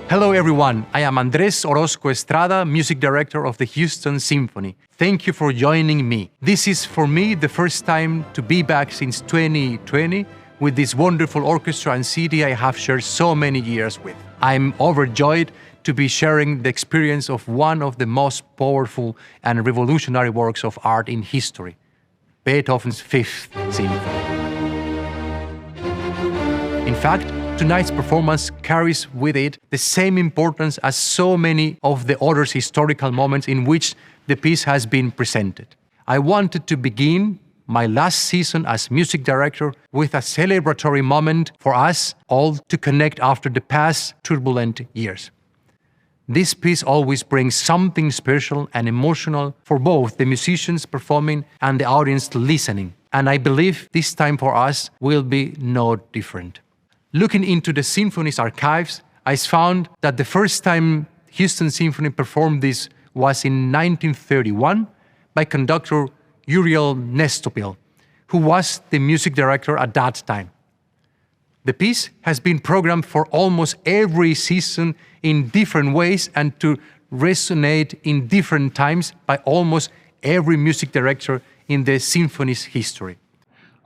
Hello everyone, I am Andrés Orozco-Estrada, music director of the Houston Symphony. Thank you for joining me. This is for me the first time to be back since 2020 with this wonderful orchestra and city I have shared so many years with. I'm overjoyed to be sharing the experience of one of the most powerful and revolutionary works of art in history, Beethoven's Fifth Symphony. In fact, tonight's performance carries with it the same importance as so many of the other historical moments in which the piece has been presented. I wanted to begin my last season as music director with a celebratory moment for us all to connect after the past turbulent years. This piece always brings something special and emotional for both the musicians performing and the audience listening, and I believe this time for us will be no different. Looking into the symphony's archives, I found that the first time Houston Symphony performed this was in 1931 by conductor Uriel Nestopil, who was the music director at that time. The piece has been programmed for almost every season in different ways and to resonate in different times by almost every music director in the symphony's history.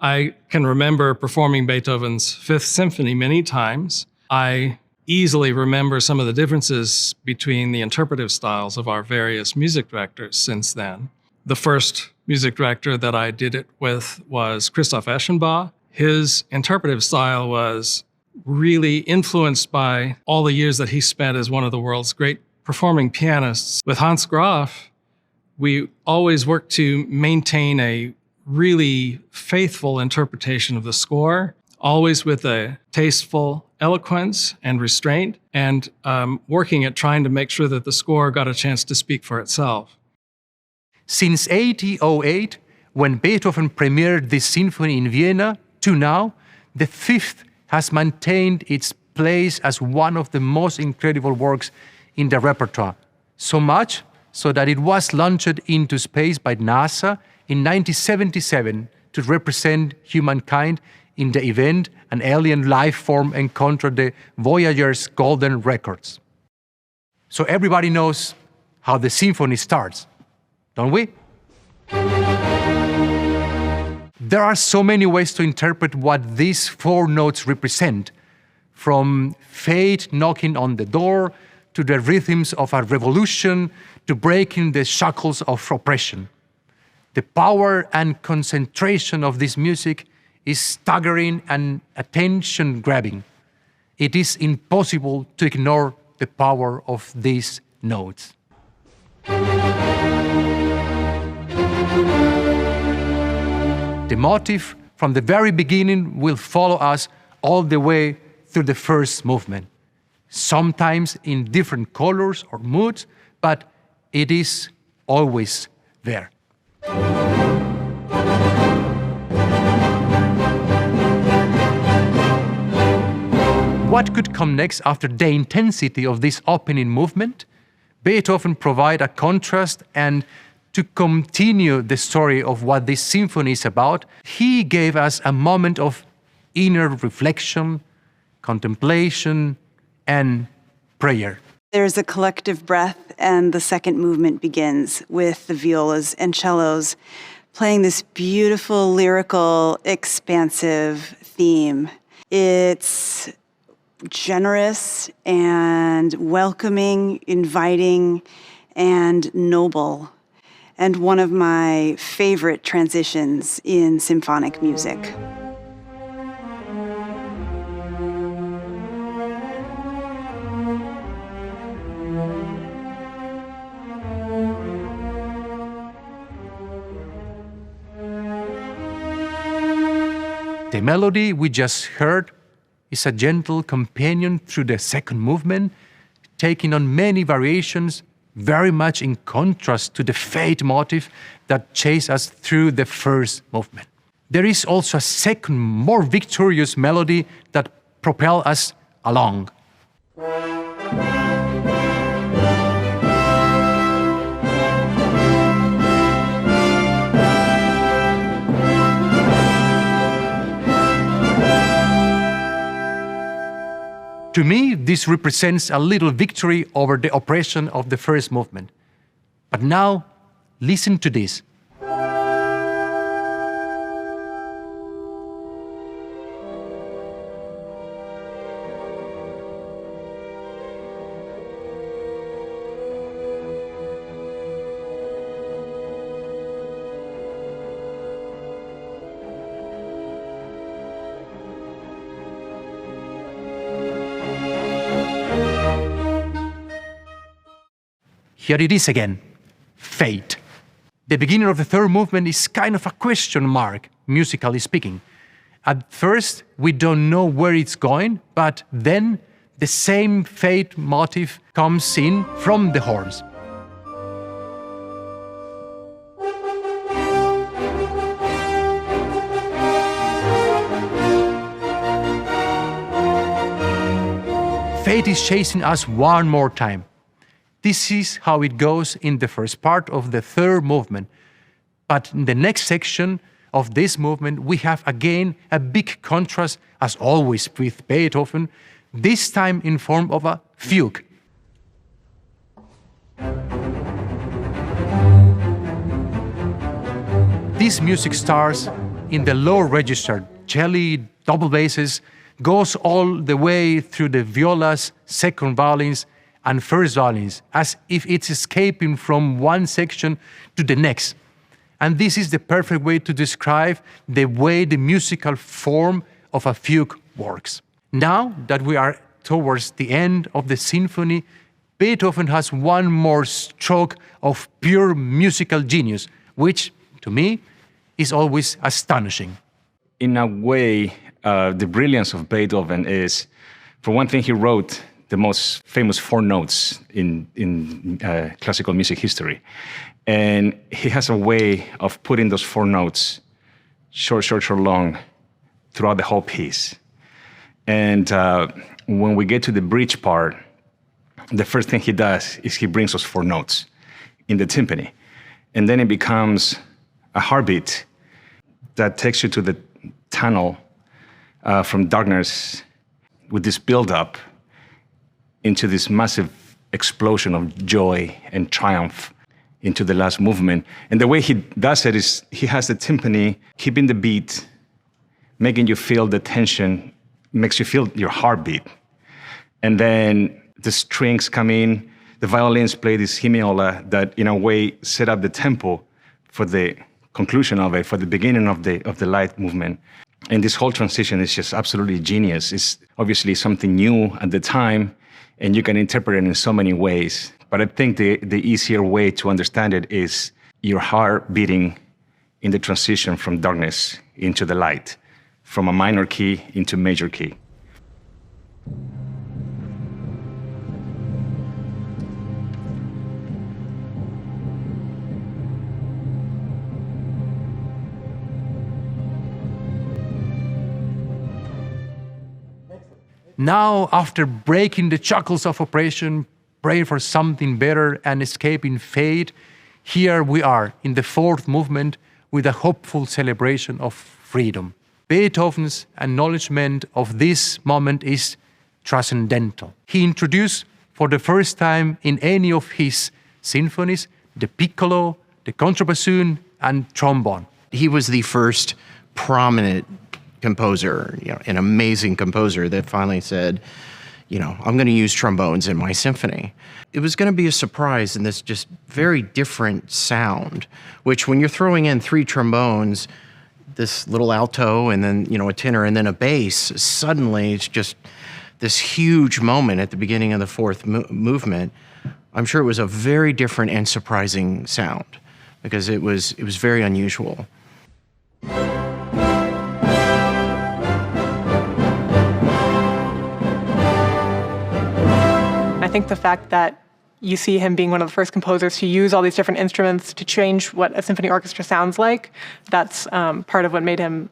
I can remember performing Beethoven's Fifth Symphony many times. I easily remember some of the differences between the interpretive styles of our various music directors since then. The first music director that I did it with was Christoph Eschenbach. His interpretive style was really influenced by all the years that he spent as one of the world's great performing pianists. With Hans Graf, we always worked to maintain a really faithful interpretation of the score, always with a tasteful eloquence and restraint, and working at trying to make sure that the score got a chance to speak for itself. Since 1808, when Beethoven premiered this symphony in Vienna, to now, the Fifth has maintained its place as one of the most incredible works in the repertoire, so much so that it was launched into space by NASA in 1977 to represent humankind in the event an alien life form encountered the Voyager's golden records. So everybody knows how the symphony starts, don't we? There are so many ways to interpret what these four notes represent, from fate knocking on the door, to the rhythms of a revolution, to breaking the shackles of oppression. The power and concentration of this music is staggering and attention-grabbing. It is impossible to ignore the power of these notes. The motif from the very beginning will follow us all the way through the first movement, sometimes in different colors or moods, but it is always there. What could come next after the intensity of this opening movement? Beethoven provided a contrast, and to continue the story of what this symphony is about, he gave us a moment of inner reflection, contemplation, and prayer. There's a collective breath, and the second movement begins with the violas and cellos playing this beautiful, lyrical, expansive theme. It's generous and welcoming, inviting, and noble, and one of my favorite transitions in symphonic music. The melody we just heard is a gentle companion through the second movement, taking on many variations, very much in contrast to the fate motif that chased us through the first movement. There is also a second, more victorious melody that propels us along. To me, this represents a little victory over the oppression of the first movement. But now, listen to this. Here it is again, fate. The beginning of the third movement is kind of a question mark, musically speaking. At first, we don't know where it's going, but then the same fate motif comes in from the horns. Fate is chasing us one more time. This is how it goes in the first part of the third movement. But in the next section of this movement, we have again a big contrast, as always with Beethoven, this time in form of a fugue. This music starts in the low register, cello, double basses, goes all the way through the violas, second violins, and first violins, as if it's escaping from one section to the next. And this is the perfect way to describe the way the musical form of a fugue works. Now that we are towards the end of the symphony, Beethoven has one more stroke of pure musical genius, which, to me, is always astonishing. In a way, the brilliance of Beethoven is, for one thing, he wrote the most famous four notes in classical music history. And he has a way of putting those four notes, short, long, throughout the whole piece. And when we get to the bridge part, the first thing he does is he brings those four notes in the timpani. And then it becomes a heartbeat that takes you to the tunnel from darkness with this build-up into this massive explosion of joy and triumph into the last movement. And the way he does it is he has the timpani keeping the beat, making you feel the tension, makes you feel your heartbeat. And then the strings come in, the violins play this hemiola that in a way set up the tempo for the conclusion of it, for the beginning of the light movement. And this whole transition is just absolutely genius. It's obviously something new at the time, and you can interpret it in so many ways. But I think the easier way to understand it is your heart beating in the transition from darkness into the light, from a minor key into major key. Now, after breaking the shackles of oppression, praying for something better and escaping fate, here we are in the fourth movement with a hopeful celebration of freedom. Beethoven's acknowledgement of this moment is transcendental. He introduced for the first time in any of his symphonies the piccolo, the contrabassoon, and trombone. He was the first prominent composer, an amazing composer that finally said, I'm going to use trombones in my symphony. It was going to be a surprise in this just very different sound, which when you're throwing in three trombones, this little alto and then, a tenor and then a bass, suddenly it's just this huge moment at the beginning of the fourth movement. I'm sure it was a very different and surprising sound because it was very unusual. I think the fact that you see him being one of the first composers to use all these different instruments to change what a symphony orchestra sounds like, that's part of what made him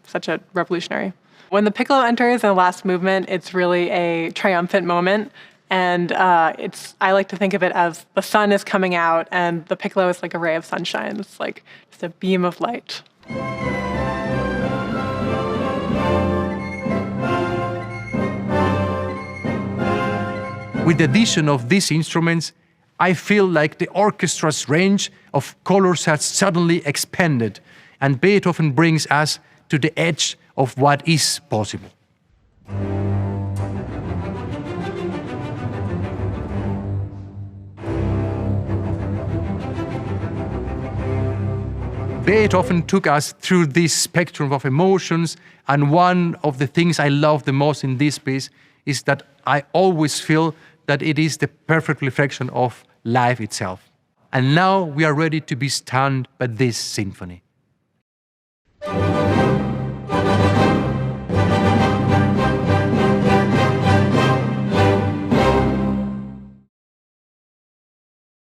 such a revolutionary. When the piccolo enters in the last movement, it's really a triumphant moment. And I like to think of it as the sun is coming out and the piccolo is like a ray of sunshine. It's like just a beam of light. With the addition of these instruments, I feel like the orchestra's range of colors has suddenly expanded, and Beethoven brings us to the edge of what is possible. Beethoven took us through this spectrum of emotions, and one of the things I love the most in this piece is that I always feel that it is the perfect reflection of life itself. And now we are ready to be stunned by this symphony.